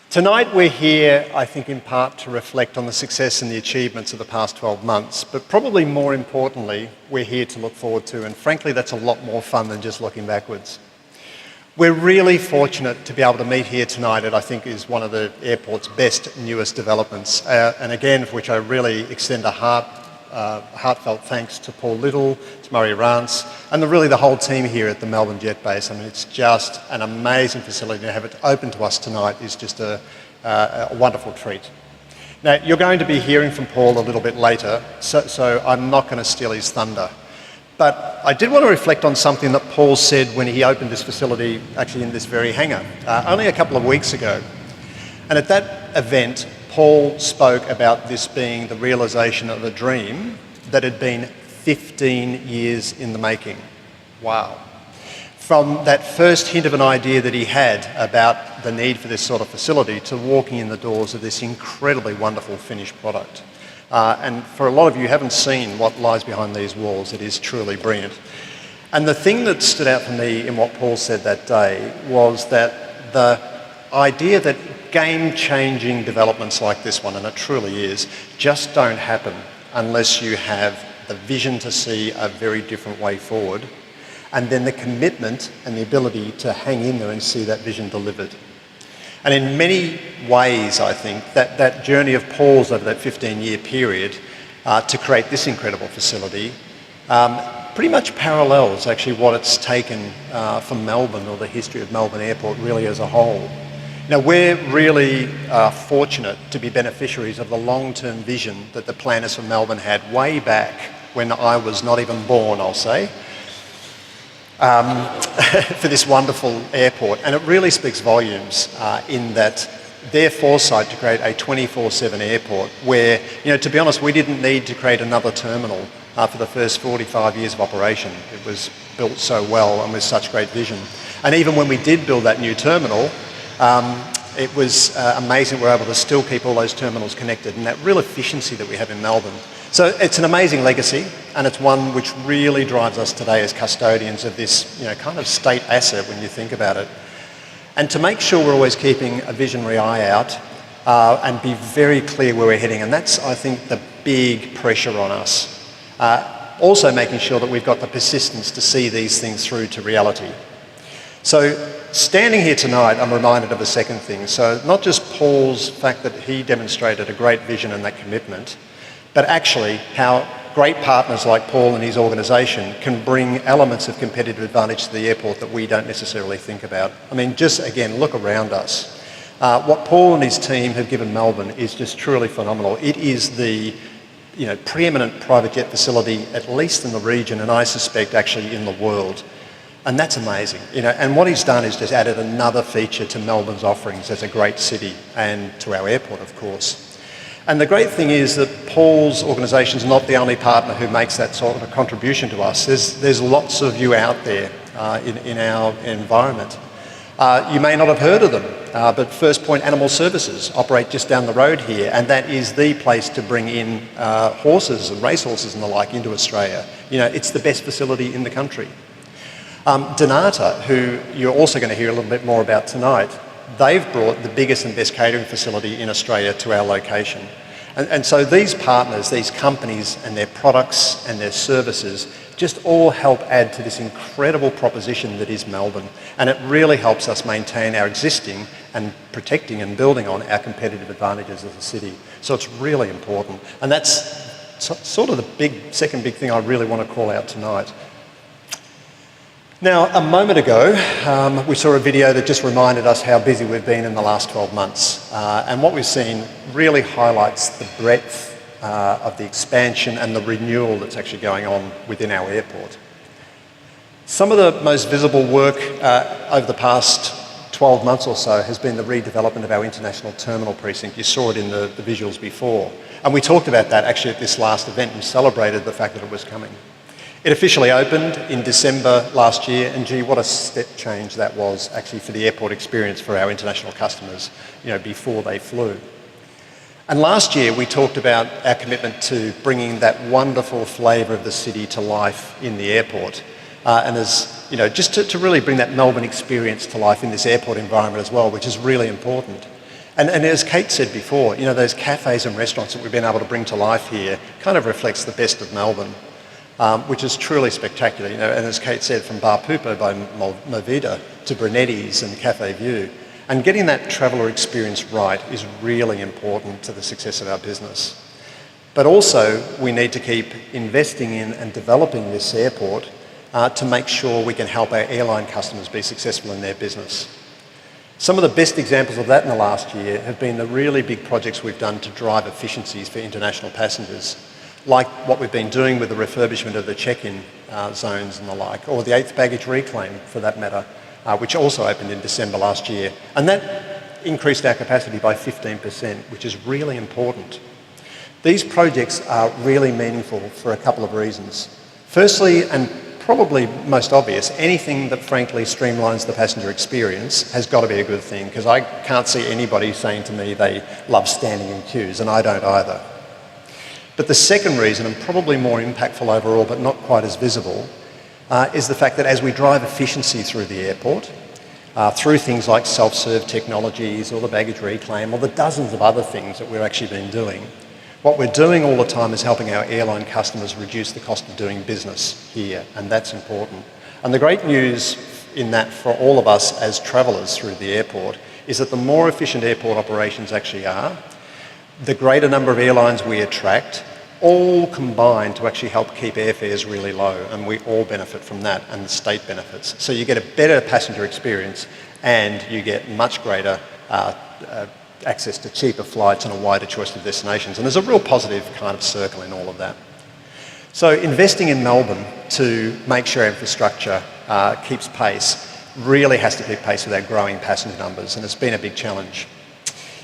Tonight we're here, I think, in part to reflect on the success and the achievements of the past 12 months, but probably more importantly, we're here to look forward to, and frankly that's a lot more fun than just looking backwards. We're really fortunate to be able to meet here tonight at I think is one of the airport's best, newest developments, and again for which I really extend a heartfelt thanks to Paul Little, to Murray Rance, and really the whole team here at the Melbourne Jet Base. I mean, it's just an amazing facility. To have it open to us tonight is just a wonderful treat. Now, you're going to be hearing from Paul a little bit later, so I'm not going to steal his thunder. But I did want to reflect on something that Paul said when he opened this facility, actually in this very hangar, only a couple of weeks ago. And at that event, Paul spoke about this being the realisation of a dream that had been 15 years in the making. Wow. From that first hint of an idea that he had about the need for this sort of facility to walking in the doors of this incredibly wonderful finished product. And for a lot of you who haven't seen what lies behind these walls, it is truly brilliant. And the thing that stood out for me in what Paul said that day was that the idea that game-changing developments like this one, and it truly is, just don't happen unless you have the vision to see a very different way forward, and then the commitment and the ability to hang in there and see that vision delivered. And in many ways, I think, that journey of Paul's over that 15-year period to create this incredible facility pretty much parallels actually what it's taken from Melbourne, or the history of Melbourne Airport really as a whole. Now, we're really fortunate to be beneficiaries of the long-term vision that the planners for Melbourne had way back when I was not even born, I'll say, for this wonderful airport. And it really speaks volumes in that their foresight to create a 24/7 airport where, you know, to be honest, we didn't need to create another terminal for the first 45 years of operation. It was built so well and with such great vision. And even when we did build that new terminal, it was amazing we were able to still keep all those terminals connected, and that real efficiency that we have in Melbourne. So it's an amazing legacy, and it's one which really drives us today as custodians of this, you know, kind of state asset when you think about it. And to make sure we're always keeping a visionary eye out and be very clear where we're heading, and that's, I think, the big pressure on us. Also making sure that we've got the persistence to see these things through to reality. So standing here tonight, I'm reminded of a second thing. So not just Paul's fact that he demonstrated a great vision and that commitment, but actually how great partners like Paul and his organisation can bring elements of competitive advantage to the airport that we don't necessarily think about. I mean, just again, look around us. What Paul and his team have given Melbourne is just truly phenomenal. It is the, you know, preeminent private jet facility, at least in the region, and I suspect actually in the world. And that's amazing, you know. And what he's done is just added another feature to Melbourne's offerings as a great city, and to our airport, of course. And the great thing is that Paul's organisation is not the only partner who makes that sort of a contribution to us. There's lots of you out there in our environment. You may not have heard of them, but First Point Animal Services operate just down the road here, and that is the place to bring in horses and racehorses and the like into Australia. You know, it's the best facility in the country. Donata, who you're also going to hear a little bit more about tonight, they've brought the biggest and best catering facility in Australia to our location. And so these partners, these companies and their products and their services just all help add to this incredible proposition that is Melbourne. And it really helps us maintain our existing and protecting and building on our competitive advantages as a city. So it's really important. And that's sort of the second big thing I really want to call out tonight. Now, a moment ago, we saw a video that just reminded us how busy we've been in the last 12 months. And what we've seen really highlights the breadth of the expansion and the renewal that's actually going on within our airport. Some of the most visible work over the past 12 months or so has been the redevelopment of our international terminal precinct. You saw it in the visuals before. And we talked about that actually at this last event and celebrated the fact that it was coming. It officially opened in December last year, and gee, what a step change that was actually for the airport experience for our international customers, you know, before they flew. And last year we talked about our commitment to bringing that wonderful flavour of the city to life in the airport. And as you know, just to really bring that Melbourne experience to life in this airport environment as well, which is really important. And as Kate said before, you know, those cafes and restaurants that we've been able to bring to life here kind of reflects the best of Melbourne, which is truly spectacular. You know, and as Kate said, from Bar Pupo by Movida to Brunetti's and Cafe View. And getting that traveller experience right is really important to the success of our business. But also, we need to keep investing in and developing this airport to make sure we can help our airline customers be successful in their business. Some of the best examples of that in the last year have been the really big projects we've done to drive efficiencies for international passengers, like what we've been doing with the refurbishment of the check-in zones and the like, or the 8th baggage reclaim for that matter, which also opened in December last year. And that increased our capacity by 15%, which is really important. These projects are really meaningful for a couple of reasons. Firstly, and probably most obvious, anything that frankly streamlines the passenger experience has got to be a good thing, because I can't see anybody saying to me they love standing in queues, and I don't either. But the second reason, and probably more impactful overall but not quite as visible, is the fact that as we drive efficiency through the airport, through things like self-serve technologies or the baggage reclaim or the dozens of other things that we've actually been doing, what we're doing all the time is helping our airline customers reduce the cost of doing business here, and that's important. And the great news in that for all of us as travellers through the airport is that the more efficient airport operations actually are, the greater number of airlines we attract, all combine to actually help keep airfares really low, and we all benefit from that, and the state benefits. So you get a better passenger experience and you get much greater access to cheaper flights and a wider choice of destinations. And there's a real positive kind of circle in all of that. So investing in Melbourne to make sure our infrastructure keeps pace really has to keep pace with our growing passenger numbers, and it's been a big challenge.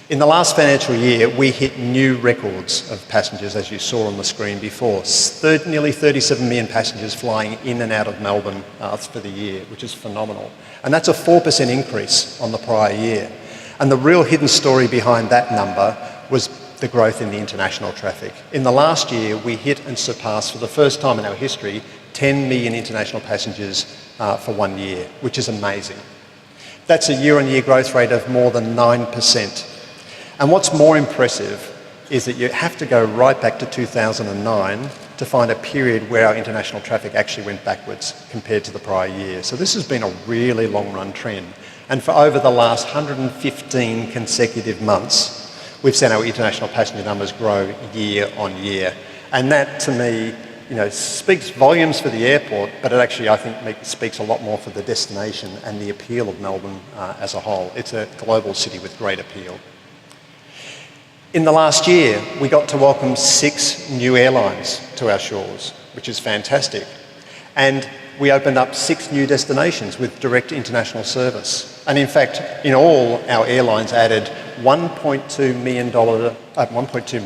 In the last financial year, we hit new records of passengers, as you saw on the screen before. Nearly 37 million passengers flying in and out of Melbourne for the year, which is phenomenal. And that's a 4% increase on the prior year. And the real hidden story behind that number was the growth in the international traffic. In the last year, we hit and surpassed, for the first time in our history, 10 million international passengers for 1 year, which is amazing. That's a year-on-year growth rate of more than 9%. And what's more impressive is that you have to go right back to 2009 to find a period where our international traffic actually went backwards compared to the prior year. So this has been a really long-run trend. And for over the last 115 consecutive months, we've seen our international passenger numbers grow year on year. And that, to me, you know, speaks volumes for the airport, but it actually, I think, speaks a lot more for the destination and the appeal of Melbourne as a whole. It's a global city with great appeal. In the last year, we got to welcome 6 new airlines to our shores, which is fantastic. And we opened up 6 new destinations with direct international service. And in fact, in all, our airlines added $1.2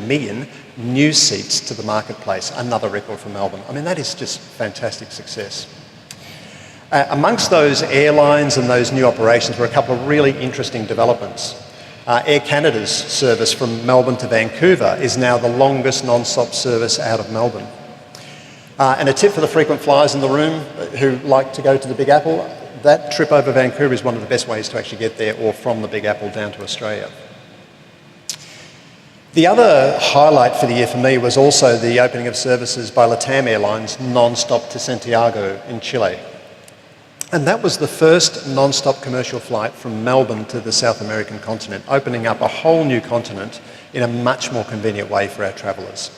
million new seats to the marketplace, another record for Melbourne. I mean, that is just fantastic success. Amongst those airlines and those new operations were a couple of really interesting developments. Air Canada's service from Melbourne to Vancouver is now the longest non-stop service out of Melbourne. And a tip for the frequent flyers in the room who like to go to the Big Apple, that trip over Vancouver is one of the best ways to actually get there, or from the Big Apple down to Australia. The other highlight for the year for me was also the opening of services by LATAM Airlines non-stop to Santiago in Chile. And that was the first non-stop commercial flight from Melbourne to the South American continent, opening up a whole new continent in a much more convenient way for our travellers.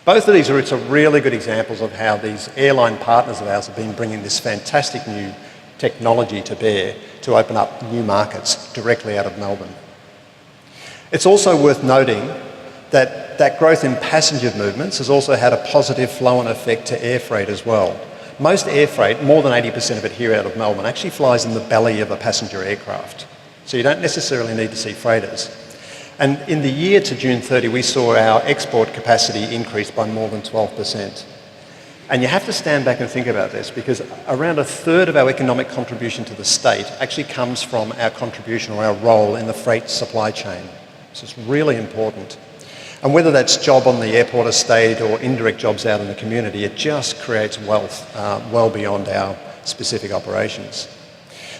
Both of these routes are really good examples of how these airline partners of ours have been bringing this fantastic new technology to bear to open up new markets directly out of Melbourne. It's also worth noting that that growth in passenger movements has also had a positive flow-on effect to air freight as well. Most air freight, more than 80% of it here out of Melbourne, actually flies in the belly of a passenger aircraft. So you don't necessarily need to see freighters. And in the year to June 30, we saw our export capacity increase by more than 12%. And you have to stand back and think about this, because around a third of our economic contribution to the state actually comes from our contribution or our role in the freight supply chain. So it's really important. And whether that's job on the airport estate or indirect jobs out in the community, it just creates wealth well beyond our specific operations.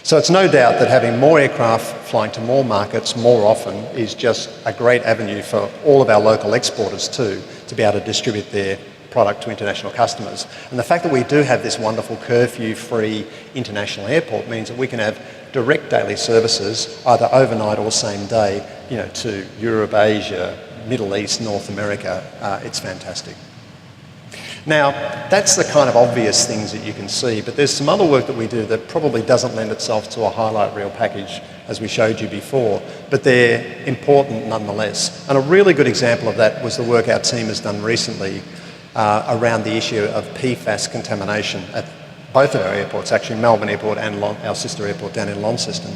So it's no doubt that having more aircraft flying to more markets more often is just a great avenue for all of our local exporters too, to be able to distribute their product to international customers. And the fact that we do have this wonderful curfew-free international airport means that we can have direct daily services, either overnight or same day, to Europe, Asia, Middle East, North America. It's fantastic. Now, that's the kind of obvious things that you can see, but there's some other work that we do that probably doesn't lend itself to a highlight reel package, as we showed you before, but they're important nonetheless. And a really good example of that was the work our team has done recently around the issue of Pfs contamination at both of our airports, actually Melbourne Airport and our sister airport down in Launceston.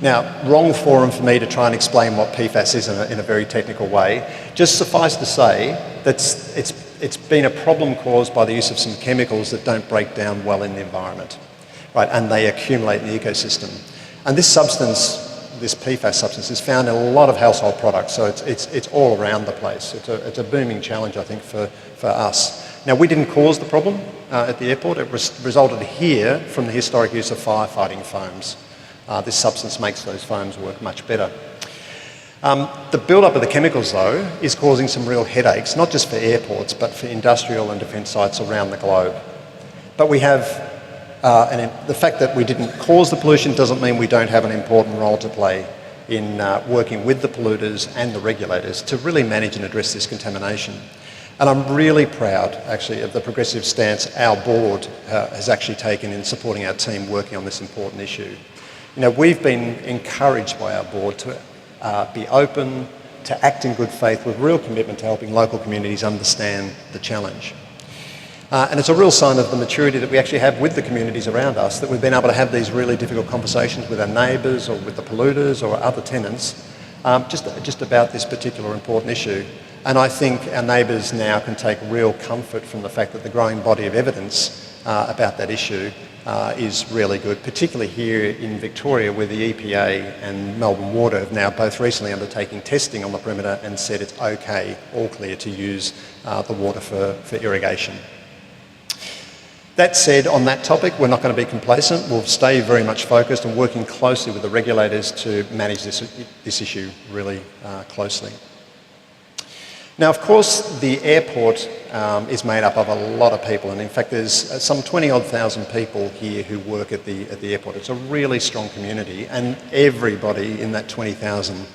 Now, wrong forum for me to try and explain what PFAS is in a very technical way. Just suffice to say that it's been a problem caused by the use of some chemicals that don't break down well in the environment, right? And they accumulate in the ecosystem. And this substance, this PFAS substance, is found in a lot of household products, so it's all around the place. It's a booming challenge, I think, for us. Now, we didn't cause the problem at the airport. It resulted here from the historic use of firefighting foams. This substance makes those foams work much better. The build-up of the chemicals, though, is causing some real headaches, not just for airports, but for industrial and defence sites around the globe. But we have, the fact that we didn't cause the pollution doesn't mean we don't have an important role to play in working with the polluters and the regulators to really manage and address this contamination. And I'm really proud, actually, of the progressive stance our board has actually taken in supporting our team working on this important issue. We've been encouraged by our board to be open, to act in good faith with real commitment to helping local communities understand the challenge. And it's a real sign of the maturity that we actually have with the communities around us, that we've been able to have these really difficult conversations with our neighbours or with the polluters or other tenants just about this particular important issue. And I think our neighbours now can take real comfort from the fact that the growing body of evidence about that issue is really good, particularly here in Victoria, where the EPA and Melbourne Water have now both recently undertaken testing on the perimeter and said it's okay, all clear to use the water for irrigation. That said, on that topic, we're not going to be complacent. We'll stay very much focused and working closely with the regulators to manage this issue really closely. Now, of course, the airport is made up of a lot of people, and in fact there's some 20-odd thousand people here who work at the airport. It's a really strong community, and everybody in that 20,000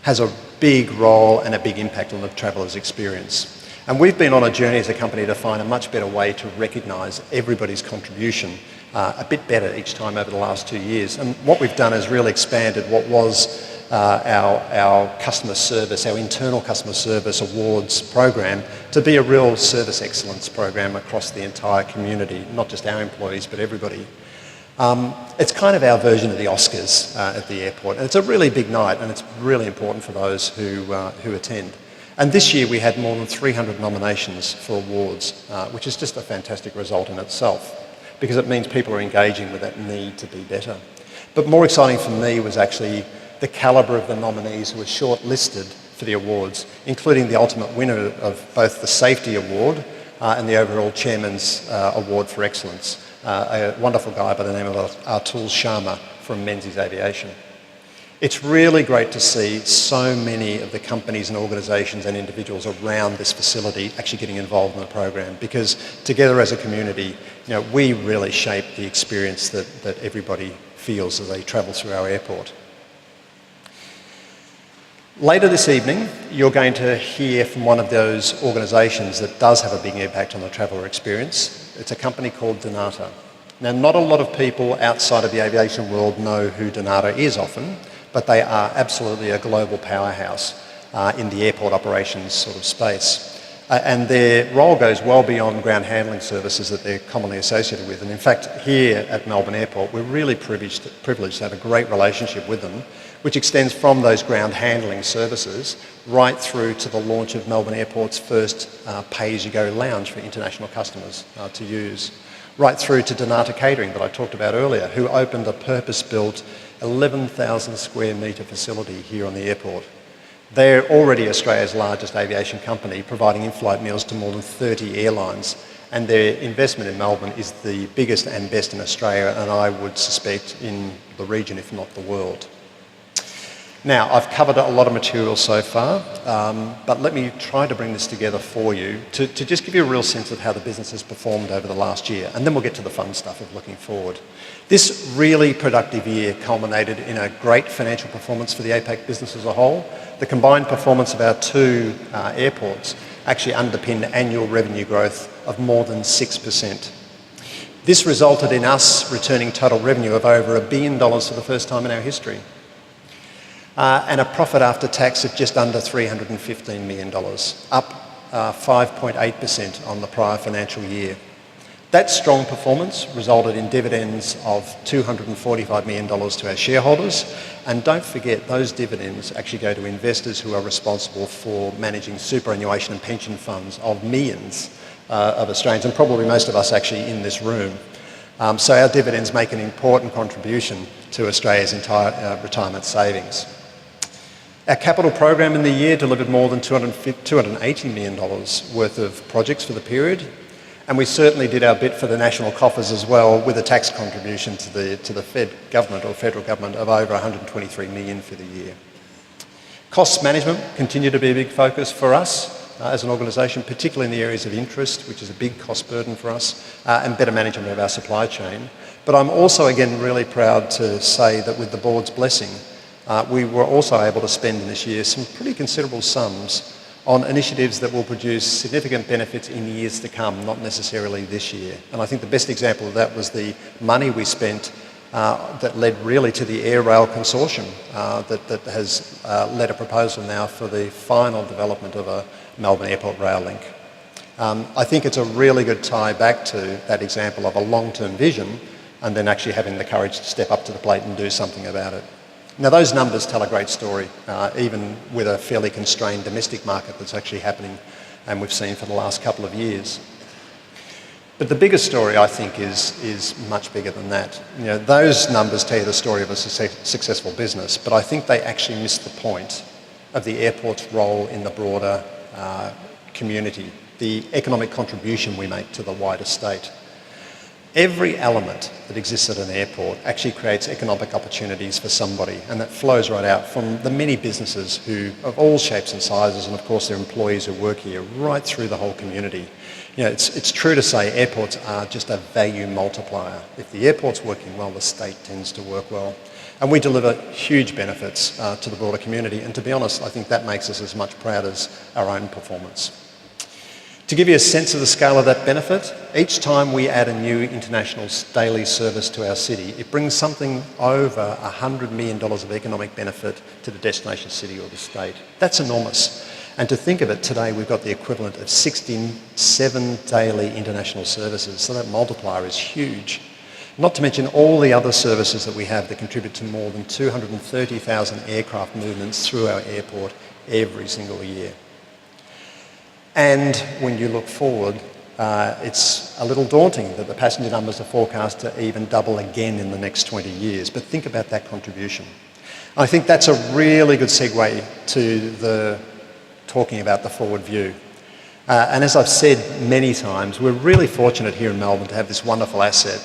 has a big role and a big impact on the traveller's experience. And we've been on a journey as a company to find a much better way to recognise everybody's contribution a bit better each time over the last 2 years. And what we've done is really expanded what was our customer service, our internal customer service awards program, to be a real service excellence program across the entire community, not just our employees, but everybody. It's kind of our version of the Oscars at the airport, and it's a really big night, and it's really important for those who attend. And this year we had more than 300 nominations for awards, which is just a fantastic result in itself, because it means people are engaging with that need to be better. But more exciting for me was actually the calibre of the nominees who were shortlisted for the awards, including the ultimate winner of both the Safety Award and the overall Chairman's Award for Excellence, a wonderful guy by the name of Atul Sharma from Menzies Aviation. It's really great to see so many of the companies and organisations and individuals around this facility actually getting involved in the program, because together as a community, we really shape the experience that everybody feels as they travel through our airport. Later this evening, you're going to hear from one of those organisations that does have a big impact on the traveller experience. It's a company called Donata. Now, not a lot of people outside of the aviation world know who Donata is often, but they are absolutely a global powerhouse in the airport operations sort of space. And their role goes well beyond ground handling services that they're commonly associated with. And in fact, here at Melbourne Airport, we're really privileged to have a great relationship with them, which extends from those ground handling services right through to the launch of Melbourne Airport's first pay-as-you-go lounge for international customers to use, right through to Donata Catering that I talked about earlier, who opened a purpose-built 11,000 square metre facility here on the airport. They're already Australia's largest aviation company, providing in-flight meals to more than 30 airlines, and their investment in Melbourne is the biggest and best in Australia, and I would suspect in the region, if not the world. Now, I've covered a lot of material so far, but let me try to bring this together for you to just give you a real sense of how the business has performed over the last year, and then we'll get to the fun stuff of looking forward. This really productive year culminated in a great financial performance for the APAC business as a whole. The combined performance of our two airports actually underpinned annual revenue growth of more than 6%. This resulted in us returning total revenue of over $1 billion for the first time in our history. And a profit after tax of just under $315 million, up 5.8% on the prior financial year. That strong performance resulted in dividends of $245 million to our shareholders, and don't forget those dividends actually go to investors who are responsible for managing superannuation and pension funds of millions of Australians, and probably most of us actually in this room. So our dividends make an important contribution to Australia's entire retirement savings. Our capital program in the year delivered more than $280 million worth of projects for the period, and we certainly did our bit for the national coffers as well, with a tax contribution to the federal government of over $123 million for the year. Cost management continued to be a big focus for us as an organisation, particularly in the areas of interest, which is a big cost burden for us, and better management of our supply chain. But I'm also again really proud to say that with the board's blessing, we were also able to spend in this year some pretty considerable sums on initiatives that will produce significant benefits in years to come, not necessarily this year. And I think the best example of that was the money we spent that led really to the Air Rail Consortium that has led a proposal now for the final development of a Melbourne Airport rail link. I think it's a really good tie back to that example of a long-term vision and then actually having the courage to step up to the plate and do something about it. Now those numbers tell a great story, even with a fairly constrained domestic market that's actually happening and we've seen for the last couple of years. But the biggest story, I think, is much bigger than that. You know, those numbers tell you the story of a successful business, but I think they actually miss the point of the airport's role in the broader community, the economic contribution we make to the wider state. Every element that exists at an airport actually creates economic opportunities for somebody, and that flows right out from the many businesses who, of all shapes and sizes, and of course their employees who work here, right through the whole community. You know, it's true to say airports are just a value multiplier. If the airport's working well, the state tends to work well. And we deliver huge benefits to the broader community, and to be honest, I think that makes us as much proud as our own performance. To give you a sense of the scale of that benefit, each time we add a new international daily service to our city, it brings something over $100 million of economic benefit to the destination city or the state. That's enormous. And to think of it, today we've got the equivalent of 67 daily international services, so that multiplier is huge. Not to mention all the other services that we have that contribute to more than 230,000 aircraft movements through our airport every single year. And when you look forward, it's a little daunting that the passenger numbers are forecast to even double again in the next 20 years. But think about that contribution. I think that's a really good segue to talking about the forward view. And as I've said many times, we're really fortunate here in Melbourne to have this wonderful asset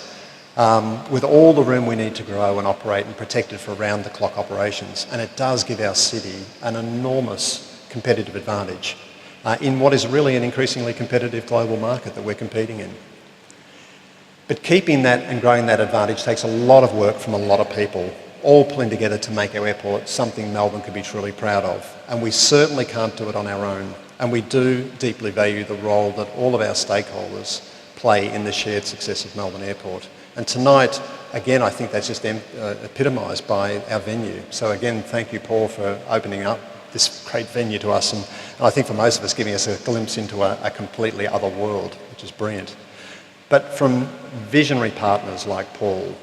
with all the room we need to grow and operate and protect it for round-the-clock operations. And it does give our city an enormous competitive advantage in what is really an increasingly competitive global market that we're competing in. But keeping that and growing that advantage takes a lot of work from a lot of people, all pulling together to make our airport something Melbourne could be truly proud of. And we certainly can't do it on our own. And we do deeply value the role that all of our stakeholders play in the shared success of Melbourne Airport. And tonight, again, I think that's just epitomised by our venue. So again, thank you, Paul, for opening up this great venue to us, and I think for most of us giving us a glimpse into a completely other world, which is brilliant. But from visionary partners like Paul,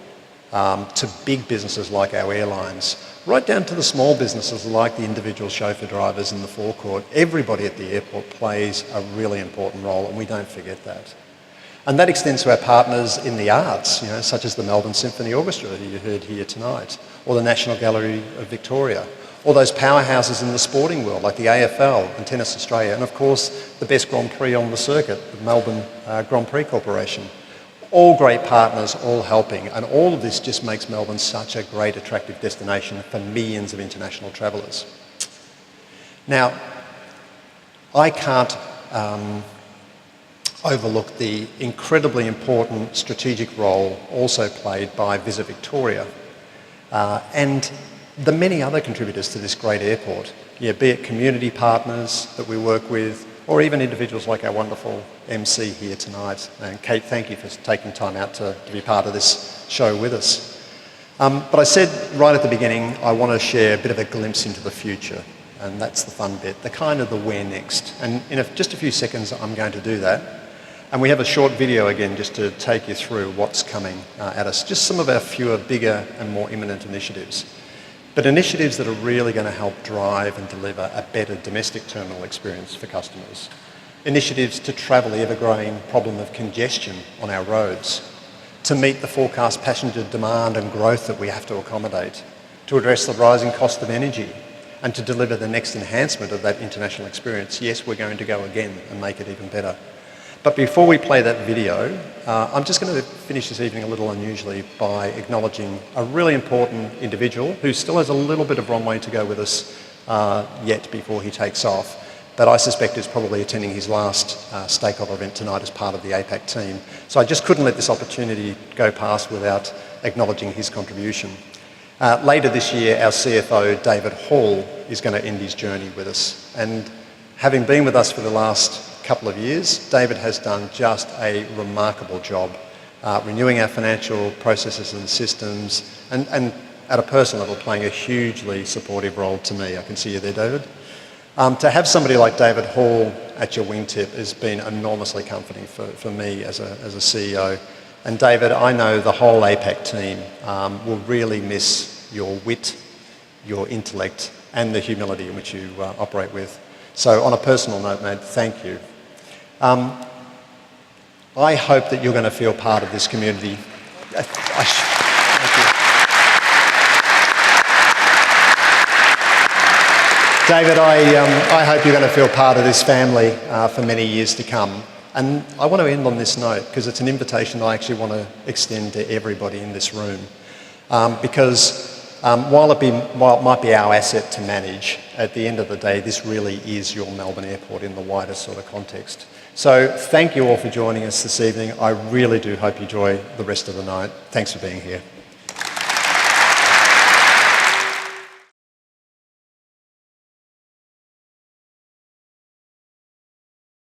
to big businesses like our airlines, right down to the small businesses like the individual chauffeur drivers in the forecourt, everybody at the airport plays a really important role, and we don't forget that. And that extends to our partners in the arts, you know, such as the Melbourne Symphony Orchestra that you heard here tonight, or the National Gallery of Victoria, Or those powerhouses in the sporting world like the AFL and Tennis Australia, and of course the best Grand Prix on the circuit, the Melbourne Grand Prix Corporation. All great partners, all helping, and all of this just makes Melbourne such a great attractive destination for millions of international travellers. Now, I can't overlook the incredibly important strategic role also played by Visit Victoria and the many other contributors to this great airport, be it community partners that we work with, or even individuals like our wonderful MC here tonight. And Kate, thank you for taking time out to be part of this show with us. But I said right at the beginning, I want to share a bit of a glimpse into the future, and that's the fun bit, the kind of the where next. And in just a few seconds, I'm going to do that. And we have a short video again just to take you through what's coming at us, just some of our fewer, bigger and more imminent initiatives. But initiatives that are really going to help drive and deliver a better domestic terminal experience for customers. Initiatives to tackle the ever-growing problem of congestion on our roads, to meet the forecast passenger demand and growth that we have to accommodate, to address the rising cost of energy, and to deliver the next enhancement of that international experience. Yes, we're going to go again and make it even better. But before we play that video, I'm just going to finish this evening a little unusually by acknowledging a really important individual who still has a little bit of runway to go with us yet before he takes off, but I suspect is probably attending his last Stakeholder event tonight as part of the APAC team. So I just couldn't let this opportunity go past without acknowledging his contribution. Later this year, our CFO, David Hall, is going to end his journey with us. And having been with us for the last couple of years, David has done just a remarkable job renewing our financial processes and systems and at a personal level playing a hugely supportive role to me. I can see you there, David. To have somebody like David Hall at your wingtip has been enormously comforting for me as a CEO. And David, I know the whole APAC team will really miss your wit, your intellect and the humility in which you operate with. So on a personal note, mate, thank you. I hope that you're going to feel part of this community. Thank you. David, I hope you're going to feel part of this family for many years to come. And I want to end on this note because it's an invitation I actually want to extend to everybody in this room. Because while it might be our asset to manage, at the end of the day, this really is your Melbourne airport in the widest sort of context. So thank you all for joining us this evening. I really do hope you enjoy the rest of the night. Thanks for being here.